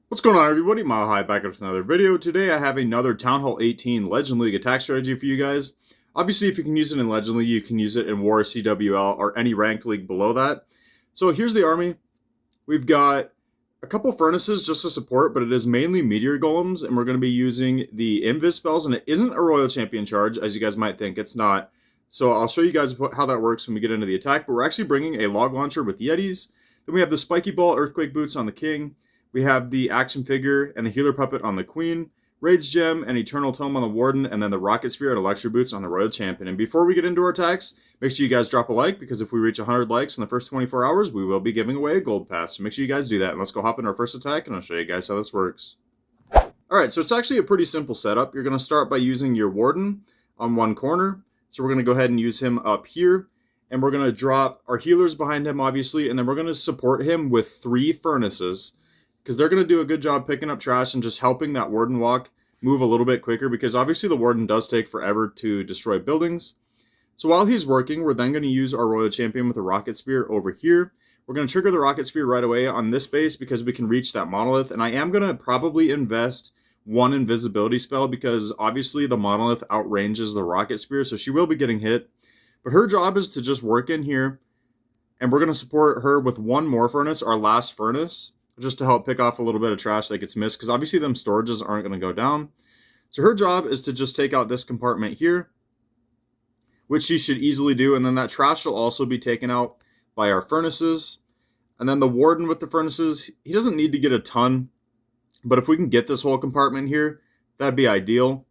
What's going on, everybody? Mile High back up with another video. Today I have another Town Hall 18 Legend League attack strategy for you guys. Obviously, if you can use it in Legend League, you can use it in War, CWL, or any ranked league below that. So here's the army. We've got a couple furnaces just to support, but it is mainly Meteor Golems, and we're going to be using the Invis spells, and it isn't a Royal Champion charge, as you guys might think. It's not. So I'll show you guys how that works when we get into the attack, but we're actually bringing a log launcher with Yetis. Then we have the Spiky Ball, Earthquake Boots on the King. We have the action figure and the healer puppet on the Queen, Rage Gem and Eternal Tome on the Warden, and then the Rocket Spear and Electro Boots on the Royal Champion. And before we get into our attacks, make sure you guys drop a like, because if we reach 100 likes in the first 24 hours, we will be giving away a gold pass. So make sure you guys do that. And let's go hop into our first attack, and I'll show you guys how this works. Alright, so it's actually a pretty simple setup. You're going to start by using your Warden on one corner. So we're going to go ahead and use him up here. And we're going to drop our healers behind him, obviously, and then we're going to support him with 3 furnaces, because they're going to do a good job picking up trash and just helping that Warden walk move a little bit quicker, because obviously the Warden does take forever to destroy buildings. So while he's working, we're then going to use our Royal Champion with a Rocket Spear over here. We're going to trigger the Rocket Spear right away on this base because we can reach that Monolith, and I am going to probably invest one invisibility spell because obviously the Monolith outranges the Rocket Spear, so she will be getting hit. But her job is to just work in here, and we're going to support her with one more furnace, our last furnace, just to help pick off a little bit of trash that gets missed, because obviously them storages aren't going to go down. So her job is to just take out this compartment here, which she should easily do, and then that trash will also be taken out by our furnaces. And then the Warden with the furnaces, he doesn't need to get a ton, but if we can get this whole compartment here, that'd be ideal.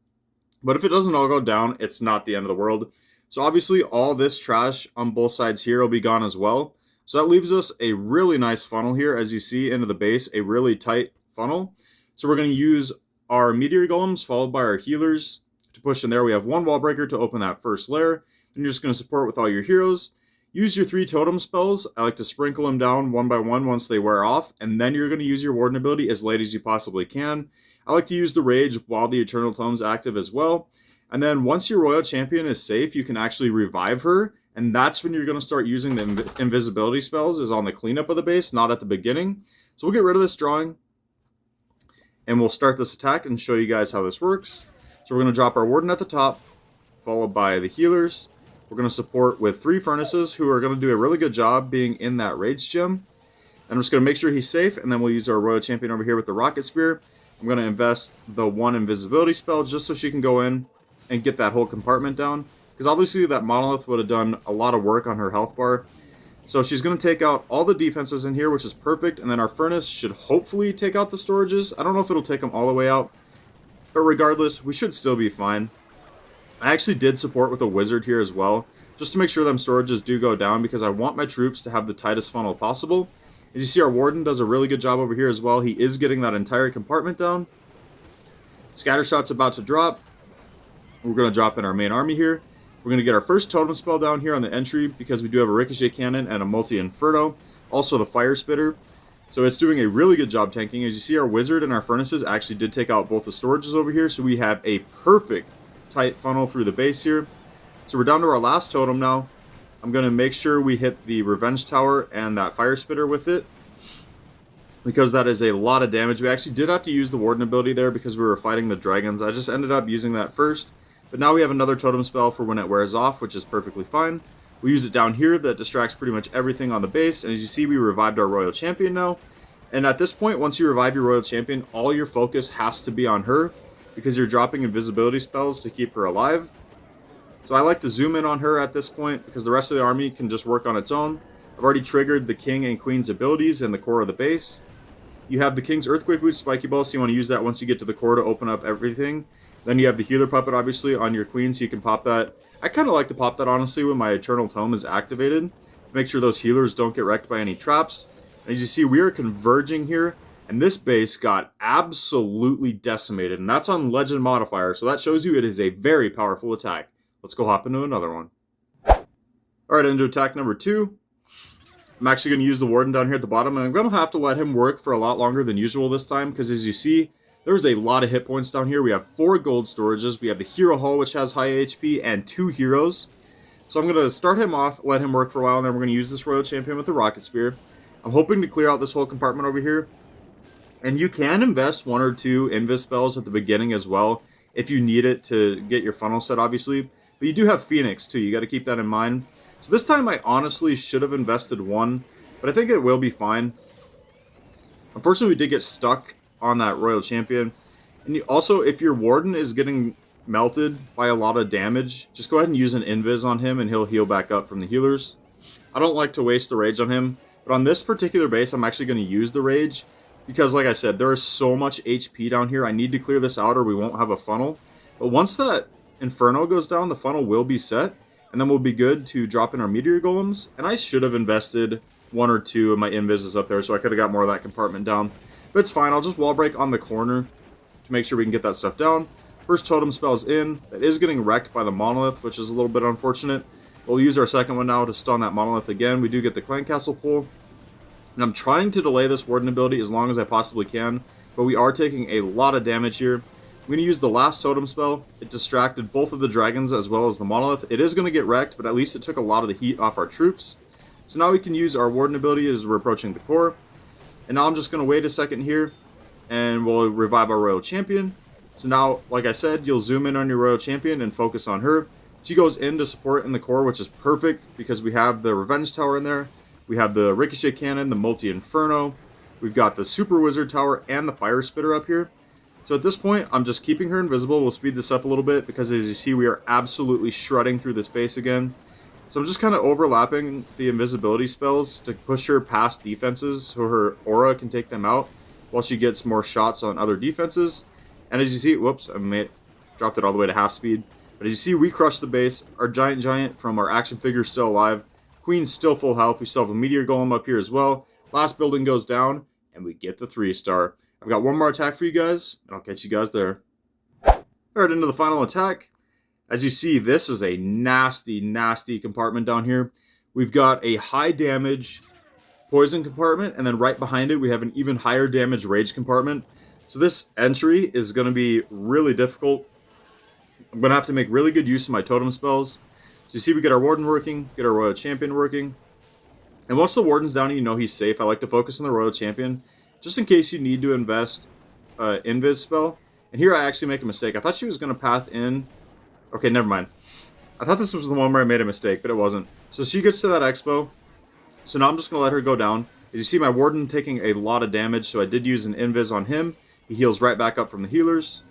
But if it doesn't all go down, it's not the end of the world. So obviously all this trash on both sides here will be gone as well. So that leaves us a really nice funnel here, as you see, into the base, a really tight funnel. So we're going to use our Meteor Golems followed by our healers to push in there. We have one wall breaker to open that first layer. Then you're just going to support with all your heroes. Use your 3 totem spells. I like to sprinkle them down one by one once they wear off, and then you're going to use your Warden ability as late as you possibly can. I like to use the Rage while the Eternal Tome's active as well. And then once your Royal Champion is safe, you can actually revive her. And that's when you're going to start using the invisibility spells, is on the cleanup of the base, not at the beginning. So we'll get rid of this drawing, and we'll start this attack and show you guys how this works. So we're going to drop our Warden at the top, followed by the healers. We're going to support with 3 furnaces, who are going to do a really good job being in that Rage Gem. And I'm just going to make sure he's safe, and then we'll use our Royal Champion over here with the Rocket Spear. I'm going to invest the 1 invisibility spell just so she can go in and get that whole compartment down, because obviously that Monolith would have done a lot of work on her health bar. So she's going to take out all the defenses in here, which is perfect, and then our furnace should hopefully take out the storages. I don't know if it'll take them all the way out, but regardless, we should still be fine. I actually did support with a wizard here as well, just to make sure them storages do go down, because I want my troops to have the tightest funnel possible. As you see, our Warden does a really good job over here as well. He is getting that entire compartment down. Scattershot's about to drop. We're going to drop in our main army here. We're going to get our first totem spell down here on the entry, because we do have a ricochet cannon and a multi-inferno. Also the fire spitter. So it's doing a really good job tanking. As you see, our wizard and our furnaces actually did take out both the storages over here. So we have a perfect tight funnel through the base here. So we're down to our last totem now. I'm going to make sure we hit the revenge tower and that fire spitter with it, because that is a lot of damage. We actually did have to use the Warden ability there because we were fighting the dragons. I just ended up using that first. But now we have another totem spell for when it wears off, which is perfectly fine. We use it down here. That distracts pretty much everything on the base. And as you see, we revived our Royal Champion now. And at this point, once you revive your Royal Champion, all your focus has to be on her, because you're dropping invisibility spells to keep her alive. So I like to zoom in on her at this point, because the rest of the army can just work on its own. I've already triggered the King and Queen's abilities in the core of the base. You have the King's Earthquake Boots, Spiky Ball, so you want to use that once you get to the core to open up everything. Then you have the healer puppet, obviously, on your Queen, so you can pop that. I kind of like to pop that, honestly, when my Eternal Tome is activated. Make sure those healers don't get wrecked by any traps. And as you see, we are converging here, and this base got absolutely decimated, and that's on Legend Modifier, so that shows you it is a very powerful attack. Let's go hop into another one. Alright, into attack number 2. I'm actually going to use the Warden down here at the bottom, and I'm going to have to let him work for a lot longer than usual this time, because as you see, there's a lot of hit points down here. We have 4 gold storages. We have the Hero Hall, which has high HP, and 2 heroes. So I'm going to start him off, let him work for a while, and then we're going to use this Royal Champion with the Rocket Spear. I'm hoping to clear out this whole compartment over here. And you can invest 1 or 2 invis spells at the beginning as well if you need it to get your funnel set, obviously. But you do have Phoenix too, you got to keep that in mind. So this time I honestly should have invested 1, but I think it will be fine. Unfortunately, we did get stuck on that Royal Champion. And you also, if your Warden is getting melted by a lot of damage, just go ahead and use an invis on him and he'll heal back up from the healers. I don't like to waste the rage on him, but on this particular base, I'm actually going to use the rage because, like I said, there is so much HP down here. I need to clear this out or we won't have a funnel. But once that Inferno goes down, the funnel will be set, and then we'll be good to drop in our Meteor Golems. And I should have invested 1 or 2 of my invises up there, so I could have got more of that compartment down. But it's fine. I'll just wall break on the corner to make sure we can get that stuff down. First totem spell's in. That is getting wrecked by the Monolith, which is a little bit unfortunate. We'll use our second one now to stun that Monolith again. We do get the Clan Castle pull. And I'm trying to delay this Warden ability as long as I possibly can, but we are taking a lot of damage here. I'm going to use the last totem spell. It distracted both of the dragons as well as the Monolith. It is going to get wrecked, but at least it took a lot of the heat off our troops. So now we can use our Warden ability as we're approaching the core. And now I'm just going to wait a second here, and we'll revive our Royal Champion. So now, like I said, you'll zoom in on your Royal Champion and focus on her. She goes in to support in the core, which is perfect because we have the Revenge Tower in there. We have the Ricochet Cannon, the Multi-Inferno. We've got the Super Wizard Tower and the Fire Spitter up here. So at this point, I'm just keeping her invisible. We'll speed this up a little bit because as you see, we are absolutely shredding through this base again. So I'm just kind of overlapping the invisibility spells to push her past defenses so her aura can take them out while she gets more shots on other defenses. And as you see, whoops, dropped it all the way to half speed. But as you see, we crushed the base. Our Giant from our action figure is still alive. Queen's still full health. We still have a Meteor Golem up here as well. Last building goes down, and we get the 3-star. I've got one more attack for you guys, and I'll catch you guys there. Alright, into the final attack. As you see, this is a nasty, nasty compartment down here. We've got a high damage poison compartment, and then right behind it, we have an even higher damage rage compartment. So this entry is going to be really difficult. I'm going to have to make really good use of my totem spells. So you see we get our Warden working, get our Royal Champion working. And once the Warden's down and you know he's safe, I like to focus on the Royal Champion, just in case you need to invest Invis spell. And here I actually make a mistake. I thought she was going to path in. Okay, never mind. I thought this was the one where I made a mistake, but it wasn't. So she gets to that Expo. So now I'm just going to let her go down. As you see, my Warden taking a lot of damage, so I did use an Invis on him. He heals right back up from the healers.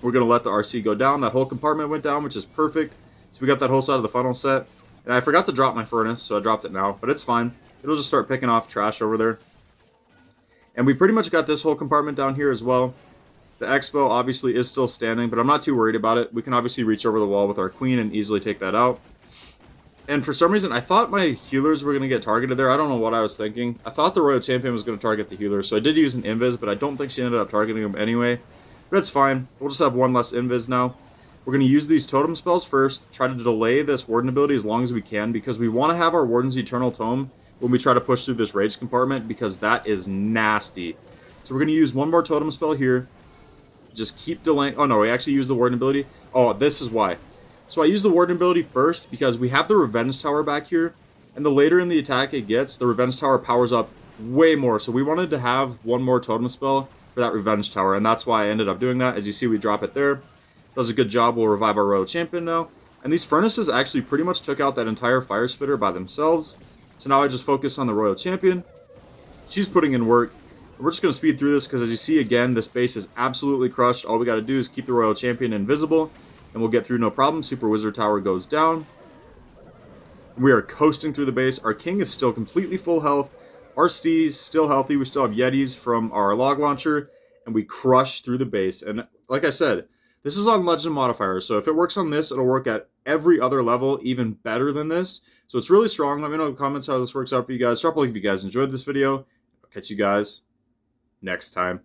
We're going to let the RC go down. That whole compartment went down, which is perfect. So we got that whole side of the funnel set. And I forgot to drop my furnace, so I dropped it now. But it's fine. It'll just start picking off trash over there. And we pretty much got this whole compartment down here as well. The Expo obviously is still standing, but I'm not too worried about it. We can obviously reach over the wall with our Queen and easily take that out. And for some reason, I thought my healers were going to get targeted there. I don't know what I was thinking. I thought the Royal Champion was going to target the healers, so I did use an Invis, but I don't think she ended up targeting them anyway. But it's fine. We'll just have one less Invis now. We're going to use these totem spells first, try to delay this Warden ability as long as we can, because we want to have our Warden's Eternal Tome when we try to push through this Rage compartment, because that is nasty. So we're going to use one more totem spell here. Just keep delaying. Oh no, we actually use the Warden ability. Oh, this is why. So I use the Warden ability first because we have the Revenge Tower back here, and the later in the attack it gets, the Revenge Tower powers up way more. So we wanted to have one more totem spell for that Revenge Tower, and that's why I ended up doing that. As you see, we drop it there. Does a good job. We'll revive our Royal Champion now. And these furnaces actually pretty much took out that entire Fire Spitter by themselves. So now I just focus on the Royal Champion. She's putting in work. We're just going to speed through this because as you see again, this base is absolutely crushed. All we got to do is keep the Royal Champion invisible and we'll get through no problem. Super Wizard Tower goes down. We are coasting through the base. Our King is still completely full health. Our Steve's still healthy. We still have Yetis from our log launcher and we crush through the base. And like I said, this is on Legend modifiers. So if it works on this, it'll work at every other level even better than this. So it's really strong. Let me know in the comments how this works out for you guys. Drop a like if you guys enjoyed this video. I'll catch you guys next time.